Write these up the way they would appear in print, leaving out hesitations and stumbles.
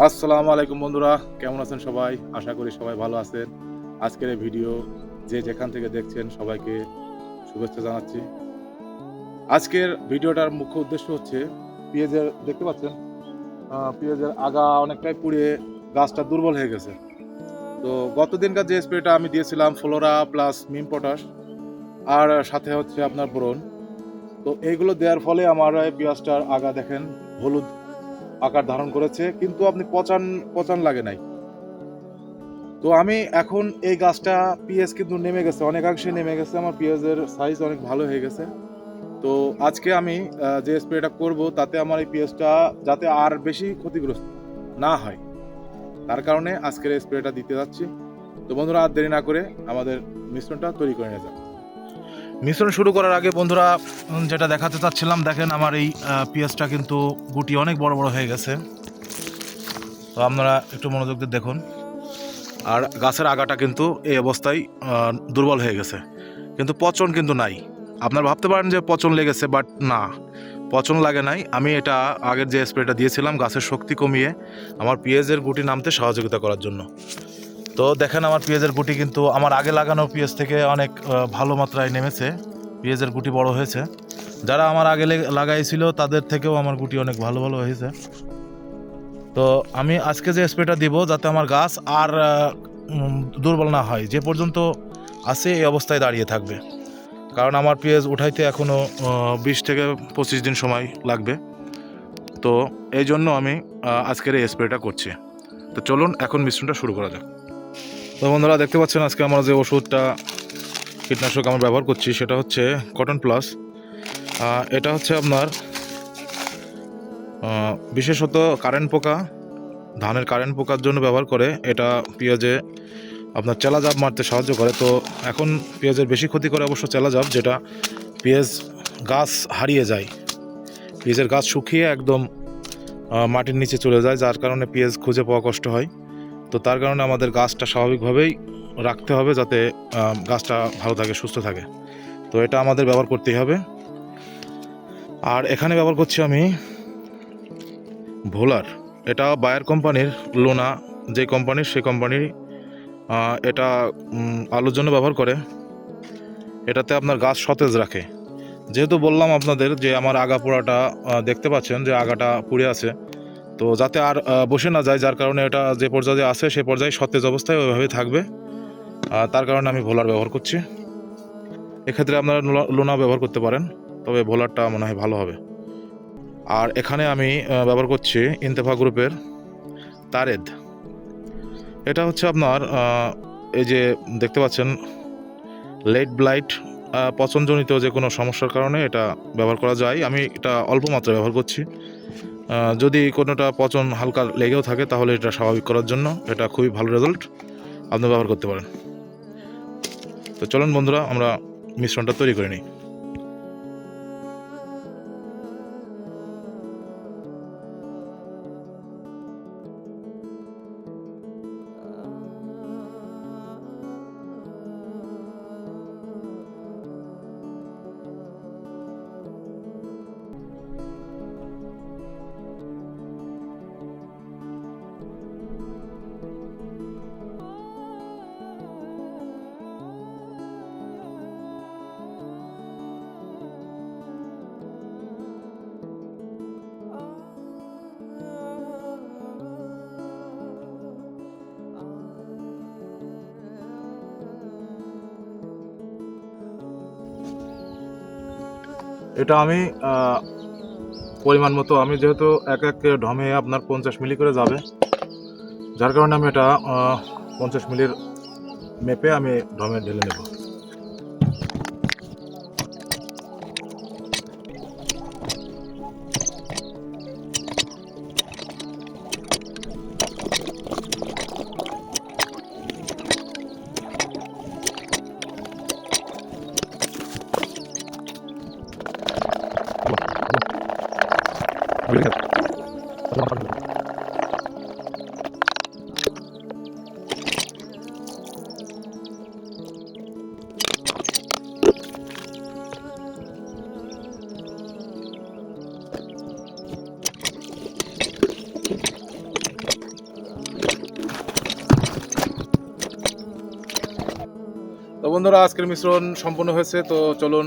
আসসালামু আলাইকুম বন্ধুরা, কেমন আছেন সবাই? আশা করি সবাই ভালো আছেন। আজকের এই ভিডিও যে যেখান থেকে দেখছেন সবাইকে শুভেচ্ছা জানাচ্ছি। আজকের ভিডিওটার মুখ্য উদ্দেশ্য হচ্ছে পেঁয়াজের দেখতে পাচ্ছেন পেঁয়াজের আগা অনেকটাই পুড়ে গাছটা দুর্বল হয়ে গেছে। তো গতদিনকার যে স্প্রেটা আমি দিয়েছিলাম ফ্লোরা প্লাস মিম পটাশ আর সাথে হচ্ছে আপনার বোরন। তো এইগুলো দেওয়ার ফলে আমার এই পেঁয়াজটার আগা দেখেন হলুদ আকার ধারণ করেছে, কিন্তু আপনি পচান পচান লাগে নাই। তো আমি এখন এই গাছটা পেঁয়াজ কিন্তু নেমে গেছে, অনেকাংশে নেমে গেছে, আমার পেঁয়াজের সাইজ অনেক ভালো হয়ে গেছে। তো আজকে আমি যে স্প্রেটা করব তাতে আমার এই পেঁয়াজটা যাতে আর বেশি ক্ষতিগ্রস্ত না হয়, তার কারণে আজকের এই স্প্রেটা দিতে যাচ্ছি। তো বন্ধুরা আর দেরি না করে আমাদের মিশ্রণটা তৈরি করে নিয়ে যাক। মিশ্রণ শুরু করার আগে বন্ধুরা যেটা দেখাতে চাচ্ছিলাম, দেখেন আমার এই পেঁয়াজটা কিন্তু গুটি অনেক বড় বড় হয়ে গেছে। তো আপনারা একটু মনোযোগ দিয়ে দেখুন। আর গাছের আগাটা কিন্তু এই অবস্থায় দুর্বল হয়ে গেছে, কিন্তু পচন কিন্তু নাই। আপনারা ভাবতে পারেন যে পচন লেগেছে, বাট না, পচন লাগে নাই। আমি এটা আগের যে স্প্রেটা দিয়েছিলাম গাছের শক্তি কমিয়ে আমার পেঁয়াজের গুটি নামতে সহযোগিতা করার জন্য। তো দেখেন আমার পেঁয়াজের গুটি কিন্তু আমার আগে লাগানো পেঁয়াজ থেকে অনেক ভালো মাত্রায় নেমেছে, পেঁয়াজের গুটি বড় হয়েছে। যারা আমার আগে লাগাইছিল তাদের থেকেও আমার গুটি অনেক ভালো ভালো হয়েছে। তো আমি আজকে যে স্প্রেটা দিব যাতে আমার গাছ আর দুর্বল না হয়, যে পর্যন্ত আছে এই অবস্থায় দাঁড়িয়ে থাকবে। কারণ আমার পেঁয়াজ উঠাইতে এখনও 20 থেকে 25 দিন সময় লাগবে। তো এই জন্য আমি আজকের এই স্প্রেটা করছি। তো চলুন এখন মিশ্রণটা শুরু করা যাক। তো বন্ধুরা দেখতে পাচ্ছেন আজকে আমরা যে ওষুধটা কীটনাশক আমরা ব্যবহার করছি সেটা হচ্ছে কটন প্লাস। এটা হচ্ছে আপনার বিশেষত কারেন্ট পোকা, ধানের কারেন্ট পোকার জন্য ব্যবহার করে। এটা পেঁয়াজে আপনার চেলাজাব মারতে সাহায্য করে। তো এখন পেঁয়াজের বেশি ক্ষতি করে অবশ্য চেলাজাব, যেটা পেঁয়াজ গাছ হারিয়ে যায়, পেঁয়াজের গাছ শুকিয়ে একদম মাটির নিচে চলে যায়, যার কারণে পেঁয়াজ খুঁজে পাওয়া কষ্ট হয়। তো তার কারণে আমাদের গাছটা স্বাভাবিকভাবেই রাখতে হবে যাতে গাছটা ভালো থাকে, সুস্থ থাকে। তো এটা আমাদের ব্যবহার করতেই হবে। আর এখানে ব্যবহার করছি আমি ভোলার, এটা বায়ার কোম্পানির, লোনা যে কোম্পানির, সেই কোম্পানির এটা আলুর জন্য ব্যবহার করে। এটাতে আপনার গাছ সতেজ রাখে। যেহেতু বললাম আপনাদের যে আমার আগা পোড়াটা দেখতে পাচ্ছেন যে আগাটা পুড়ে আছে, তো যাতে আর বসে না যায়, যার কারণে এটা যে পর্যায়ে আছে সে পর্যায়ে সতেজ অবস্থায় ওইভাবে থাকবে। তার কারণে আমি ভোলার ব্যবহার করছি। এক্ষেত্রে আপনারা লোনা ব্যবহার করতে পারেন, তবে ভোলারটা মনে হয় ভালো হবে। আর এখানে আমি ব্যবহার করছি ইন্তেফা গ্রুপের তারেদ। এটা হচ্ছে আপনার এই যে দেখতে পাচ্ছেন লেট ব্লাইট, পচনজনিত যে কোনো সমস্যার কারণে এটা ব্যবহার করা যায়। আমি এটা অল্প মাত্রায় ব্যবহার করছি। যদি কোনোটা পচন হালকা লেগেও থাকে তাহলে এটা স্বাভাবিক করার জন্য এটা খুবই ভালো রেজাল্ট, আপনি ব্যবহার করতে পারেন। তো চলুন বন্ধুরা আমরা মিশ্রণটা তৈরি করে নিই। এটা আমি পরিমাণ মতো, আমি যেহেতু এক এক ঢমে আপনার 50 মিলি করে যাবে, যার কারণে আমি এটা 50 মিলির মেপে আমি ঢমে ঢেলে নেব। বন্ধুরা আজকের মিশ্রণ সম্পূর্ণ হয়েছে, তো চলুন।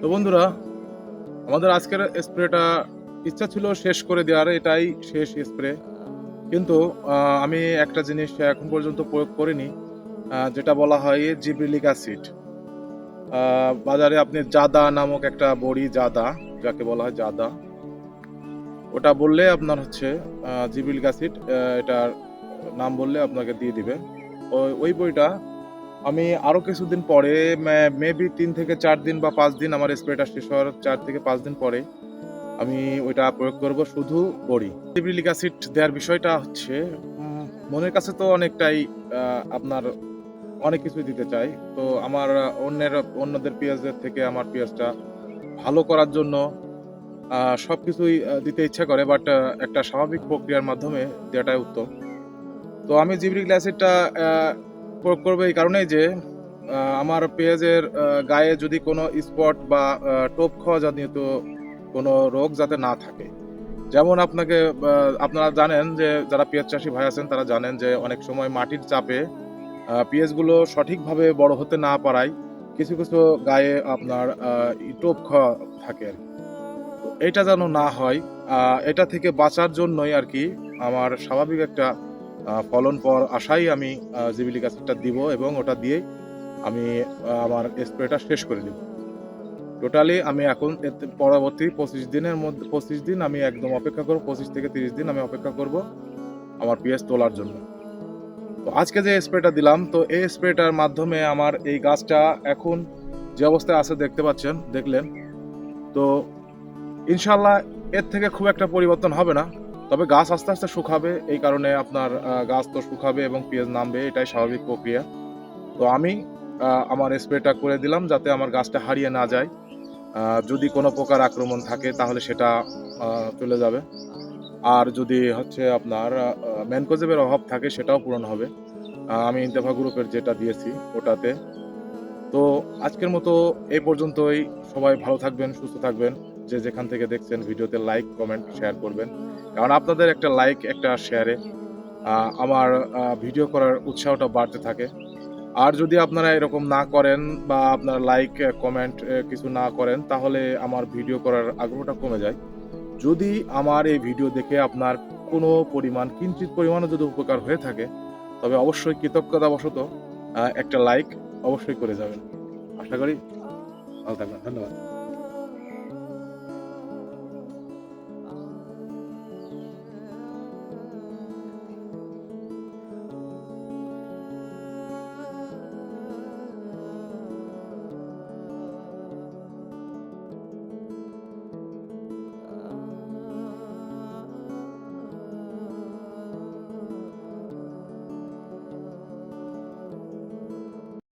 তো বন্ধুরা, আমাদের আজকের স্প্রেটা ইচ্ছা ছিল শেষ করে দেওয়ার, এটাই শেষ স্প্রে। কিন্তু আমি একটা জিনিস এখন পর্যন্ত প্রয়োগ করিনি, যেটা বলা হয় জিব্রেলিক অ্যাসিড। বাজারে আপনি জাদা নামক একটা বড়ি, জাদা যাকে বলা হয় জাদা, ওটা বললে আপনার হচ্ছে জিব্রেলিক অ্যাসিড, এটার নাম বললে আপনাকে দিয়ে দিবে। ওই বইটা আমি আরও কিছুদিন পরে, মেবি 3 থেকে 4 দিন বা 5 দিন, আমার স্প্রেটা শেষ হওয়ার 4 থেকে 5 দিন পরে আমি ওইটা প্রয়োগ করব, শুধু বড়ি। জিব্রেলিক অ্যাসিড দেওয়ার বিষয়টা হচ্ছে, মনের কাছে তো অনেকটাই আপনার অনেক কিছুই দিতে চাই। তো আমার অন্যদের পেঁয়াজের থেকে আমার পেঁয়াজটা ভালো করার জন্য সব কিছুই দিতে ইচ্ছা করে, বাট একটা স্বাভাবিক প্রক্রিয়ার মাধ্যমে দেওয়াটাই উত্তম। তো আমি জিব্রেলিক অ্যাসিডটা প্রয়োগ করবো এই কারণেই যে আমার পেঁয়াজের গায়ে যদি কোনো স্পট বা টোপ খাওয়া জাতীয় কোনো রোগ যাতে না থাকে। যেমন আপনারা জানেন যে যারা পেঁয়াজ চাষি ভাই আছেন তারা জানেন যে অনেক সময় মাটির চাপে পেঁয়াজগুলো সঠিকভাবে বড় হতে না পারায় কিছু কিছু গায়ে আপনার টোপ খাওয়া থাকে আর কি। তো এটা যেন না হয়, এটা থেকে বাঁচার জন্যই আর কি আমার স্বাভাবিক একটা ফলন পর আশাই আমি জিব্রেলিক অ্যাসিডটা দিব, এবং ওটা দিয়েই আমি আমার স্প্রেটা শেষ করে দিব। টোটালি আমি এখন পরবর্তী 25 দিনের মধ্যে 25 দিন আমি একদম অপেক্ষা করব, 25 থেকে 30 দিন আমি অপেক্ষা করব আমার পেঁয়াজ তোলার জন্য। তো আজকে যে স্প্রেটা দিলাম, তো এই স্প্রেটার মাধ্যমে আমার এই গাছটা এখন যে অবস্থায় আছে দেখলেন। তো ইনশাল্লাহ এর থেকে খুব একটা পরিবর্তন হবে না, তবে গাছ আস্তে আস্তে শুকাবে। এই কারণে আপনার গাছ তো শুকাবে এবং পেঁয়াজ নামবে, এটাই স্বাভাবিক প্রক্রিয়া। তো আমি আমার স্প্রেটা করে দিলাম যাতে আমার গাছটা হারিয়ে না যায়। যদি কোনো প্রকার আক্রমণ থাকে তাহলে সেটা চলে যাবে, আর যদি হচ্ছে আপনার ম্যানকোজেবের অভাব থাকে সেটাও পূরণ হবে। আমি ইন্তেফা গ্রুপের যেটা দিয়েছি ওটাতে। তো আজকের মতো এই পর্যন্তই। সবাই ভালো থাকবেন, সুস্থ থাকবেন। যে যেখান থেকে দেখছেন ভিডিওতে লাইক, কমেন্ট, শেয়ার করবেন। কারণ আপনাদের একটা লাইক, একটা শেয়ারে আমার ভিডিও করার উৎসাহটা বাড়তে থাকে। আর যদি আপনারা এরকম না করেন বা আপনারা লাইক, কমেন্ট কিছু না করেন, তাহলে আমার ভিডিও করার আগ্রহটা কমে যায়। যদি আমার এই ভিডিও দেখে আপনার কোনো পরিমাণ, কিঞ্চিৎ পরিমাণও যদি উপকার হয়ে থাকে, তবে অবশ্যই কৃতজ্ঞতাবশত একটা লাইক অবশ্যই করে যাবেন। আশা করি ভালো থাকবেন। ধন্যবাদ।